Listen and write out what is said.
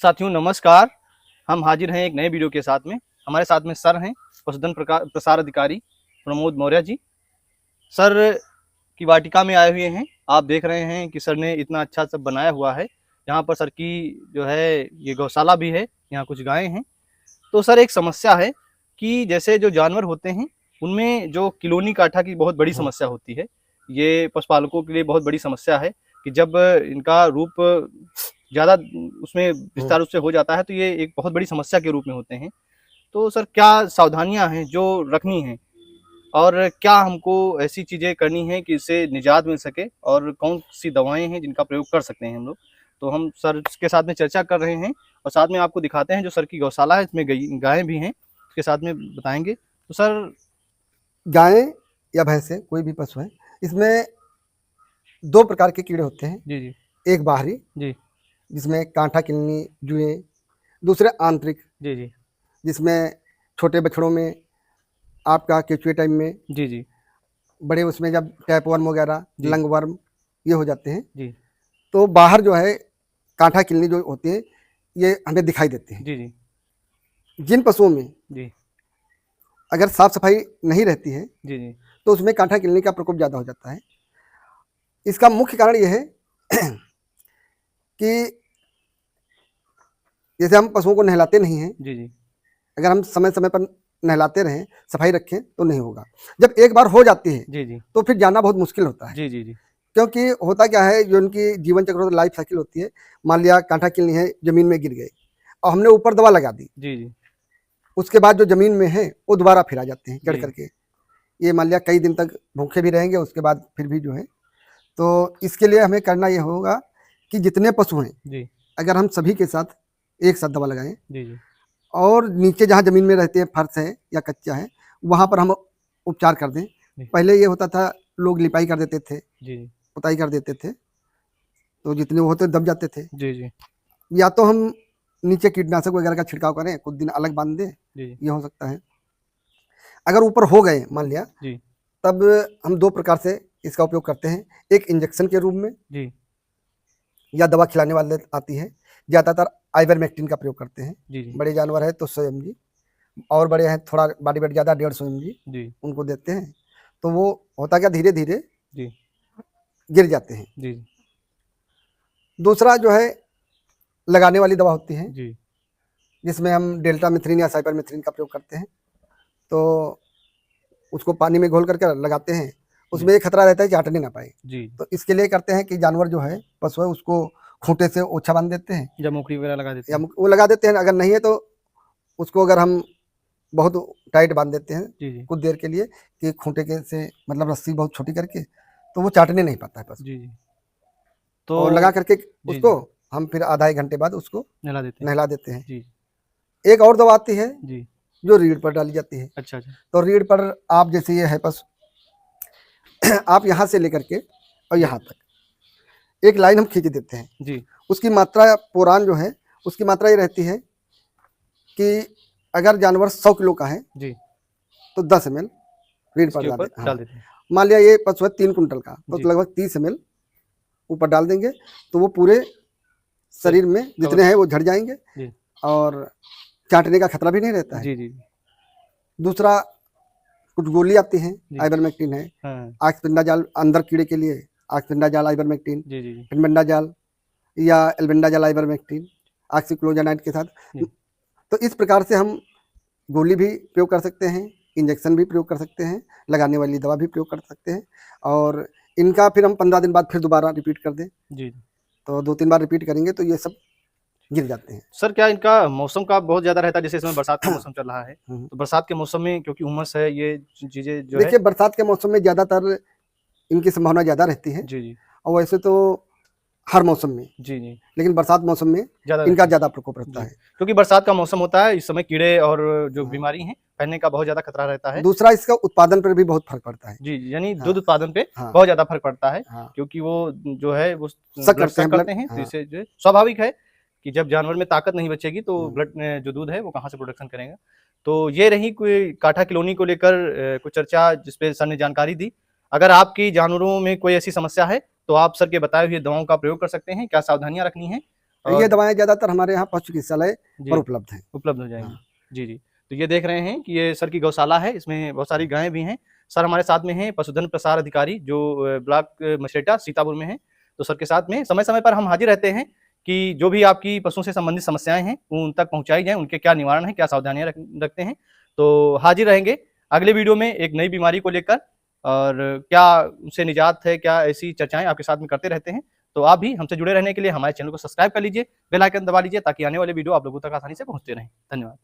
साथियों नमस्कार। हम हाजिर हैं एक नए वीडियो के साथ में। हमारे साथ में सर हैं पशुधन प्रसार अधिकारी प्रमोद मौर्य जी। सर की वाटिका में आए हुए हैं। आप देख रहे हैं कि सर ने इतना अच्छा सब बनाया हुआ है। यहाँ पर सर की जो है ये गौशाला भी है, यहाँ कुछ गायें हैं। तो सर एक समस्या है कि जैसे जो जानवर होते हैं उनमें जो किलोनी काठा की बहुत बड़ी समस्या होती है। ये पशुपालकों के लिए बहुत बड़ी समस्या है कि जब इनका रूप ज़्यादा उसमें विस्तार रूप से हो जाता है तो ये एक बहुत बड़ी समस्या के रूप में होते हैं। तो सर क्या सावधानियां हैं जो रखनी हैं और क्या हमको ऐसी चीज़ें करनी है कि इससे निजात मिल सके और कौन सी दवाएं हैं जिनका प्रयोग कर सकते हैं हम लोग। तो हम सर के साथ में चर्चा कर रहे हैं और साथ में आपको दिखाते हैं जो सर की गौशाला है, इसमें गायें भी हैं, उसके साथ में बताएंगे। तो सर गाय या भैंसे कोई भी पशु है, इसमें दो प्रकार के कीड़े होते हैं। जी जी एक बाहरी जी जिसमें कांटा किलनी जुए, दूसरे आंतरिक जी जी जिसमें छोटे बछड़ों में आपका केचुए टाइप में, जी जी बड़े उसमें जब टैप वर्म वगैरह जी लंग वर्म ये हो जाते हैं। जी तो बाहर जो है कांटा किलनी जो होती है ये हमें दिखाई देते हैं। जी जी जिन पशुओं में जी अगर साफ सफाई नहीं रहती है जी जी तो उसमें कांटा किलनी का प्रकोप ज़्यादा हो जाता है। इसका मुख्य कारण यह है कि जैसे हम पशुओं को नहलाते नहीं हैं, जी जी अगर हम समय समय पर नहलाते रहें, सफाई रखें तो नहीं होगा। जब एक बार हो जाती है जी जी तो फिर जाना बहुत मुश्किल होता है। जी जी जी क्योंकि होता क्या है, जो उनकी जीवन चक्र लाइफ साइकिल होती है, मान लिया कांटा किलनी है, जमीन में गिर गए और हमने ऊपर दवा लगा दी, जी जी उसके बाद जो जमीन में है वो दोबारा फिर आ जाते हैं चढ़ जी करके। ये मान लिया कई दिन तक भूखे भी रहेंगे, उसके बाद फिर भी जो है, तो इसके लिए हमें करना ये होगा कि जितने पशु हैं जी अगर हम सभी के साथ एक साथ दवा लगाएं जी जी और नीचे जहाँ ज़मीन में रहते हैं, फर्श है या कच्चा है, वहाँ पर हम उपचार कर दें। जी पहले ये होता था, लोग लिपाई कर देते थे, जी पुताई कर देते थे, तो जितने वो होते दब जाते थे। जी जी या तो हम नीचे कीटनाशक वगैरह का छिड़काव करें, कुछ दिन अलग बांध दें, जी ये हो सकता है। अगर ऊपर हो गए मान लिया, जी तब हम दो प्रकार से इसका उपयोग करते हैं। एक इंजेक्शन के रूप में जी या दवा खिलाने वाले आती है, ज़्यादातर आइवरमेक्टिन का प्रयोग करते हैं। जी जी बड़े जानवर है तो 100 mg, और बड़े हैं थोड़ा बॉडी वेट ज़्यादा 150 mg जी उनको देते हैं। तो वो होता क्या, धीरे धीरे जी गिर जाते हैं। जी दूसरा जो है लगाने वाली दवा होती है, जी जिसमें हम डेल्टामेथ्रिन या साइपरमेथ्रिन का प्रयोग करते हैं। तो उसको पानी में घोल करके लगाते हैं। उसमें एक खतरा रहता है कि हटने ना पाए, जी तो इसके लिए करते हैं कि जानवर जो है, पशु है, उसको खूंटे से ओछा बांध देते हैं या मोकरी वगैरह लगा देते या हैं। वो लगा देते हैं। अगर नहीं है तो उसको अगर हम बहुत टाइट बांध देते हैं जी जी कुछ देर के लिए, कि खूंटे के से मतलब रस्सी बहुत छोटी करके, तो वो चाटने नहीं पाता है पशु। जी जी तो और लगा करके जी उसको जी हम फिर आधा एक घंटे बाद उसको नहला देते हैं। नहला देते हैं। जी एक और दवा आती है जी जो रीढ़ पर डाली जाती है। अच्छा अच्छा तो रीढ़ पर आप जैसे ये है पशु, आप यहाँ से लेकर के और जी यहाँ तक एक लाइन हम खींच देते हैं। जी उसकी मात्रा पुरान जो है, उसकी मात्रा ये रहती है कि अगर जानवर 100 किलो का है जी तो 10 ml रीढ़ पर इसके डाल ऊपर दें। हाँ, डाल देते हैं। मान लिया ये पशु है 3 कुंटल का, जी तो लगभग 30 ml ऊपर डाल देंगे, तो वो पूरे सर शरीर में कवर जितने हैं वो झड़ जाएंगे जी और चाटने का खतरा भी नहीं रहता है। जी जी दूसरा, कुछ गोली आती हैं, जी आइवरमेक्टिन है, हाँ ऑक्सफेंडाजॉल अंदर कीड़े के लिए, ऑक्सफेंडाजॉल आइवरमेक्टिन, जी जी जी एल्बेंडाजॉल या एल्बेंडाजॉल आइवरमेक्टिन ऑक्सीक्लोरोनाइड के साथ। जी तो इस प्रकार से हम गोली भी प्रयोग कर सकते हैं, इंजेक्शन भी प्रयोग कर सकते हैं, लगाने वाली दवा भी प्रयोग कर सकते हैं। और इनका फिर हम 15 दिन बाद फिर दोबारा रिपीट कर दें, जी तो 2-3 बार रिपीट करेंगे तो ये सब गिर जाते हैं। सर क्या इनका मौसम का बहुत ज़्यादा रहता है, जैसे इस समय बरसात का मौसम चल रहा है, हम्म। तो बरसात के मौसम में क्योंकि उमस है, ये चीज़ें जो है। देखिए, बरसात के मौसम में ज़्यादातर इनकी संभावना ज़्यादा रहती है, जी जी और वैसे तो हर मौसम में, जी जी लेकिन बरसात मौसम में ज़्यादा इनका रहता है। ज़्यादा प्रकोप रहता जी है। क्योंकि बरसात का मौसम होता है, इस समय कीड़े और जो हाँ। बीमारी हैं फैलने का बहुत ज़्यादा खतरा रहता है। दूसरा, इसका उत्पादन पर भी बहुत फर्क पड़ता है। जी यानी हाँ, दूध उत्पादन पे हाँ, बहुत ज़्यादा फर्क पड़ता है, हाँ, क्योंकि वो जो है वो शक ब्लड करते सक हैं, ब्लड। करते हैं, तो हाँ। इससे जो है स्वाभाविक है कि जब जानवर में ताकत नहीं बचेगी तो हम्म। ब्लड जो दूध है वो कहाँ से प्रोडक्शन करेगा। तो ये रही कोई काठा कॉलोनी को लेकर कुछ चर्चा जिसपे सर ने जानकारी दी। अगर आपकी जानवरों में कोई ऐसी समस्या है तो आप सर के बताए हुए दवाओं का प्रयोग कर सकते हैं। क्या सावधानियां रखनी है और ये दवाएं ज्यादातर हमारे यहाँ पशु चिकित्सालय जी पर उपलब्ध हैं। उपलब्ध हो जाएंगी। हाँ। जी जी। तो ये देख रहे हैं कि ये सर की गौशाला है, इसमें बहुत सारी गायें भी हैं। सर हमारे साथ में हैं पशुधन प्रसार अधिकारी जो ब्लॉक मछेटा सीतापुर में है। तो सर के साथ में समय समय पर हम हाजिर रहते हैं कि जो भी आपकी पशुओं से संबंधित समस्याएं हैं वो उन तक पहुंचाई जाएं, उनके क्या निवारण है, क्या सावधानियां रखते हैं। तो हाजिर रहेंगे अगले वीडियो में एक नई बीमारी को लेकर, और क्या उससे निजात है, क्या ऐसी चर्चाएं आपके साथ में करते रहते हैं। तो आप भी हमसे जुड़े रहने के लिए हमारे चैनल को सब्सक्राइब कर लीजिए, बेल आइकन दबा लीजिए ताकि आने वाले वीडियो आप लोगों तक आसानी से पहुंचते रहें। धन्यवाद।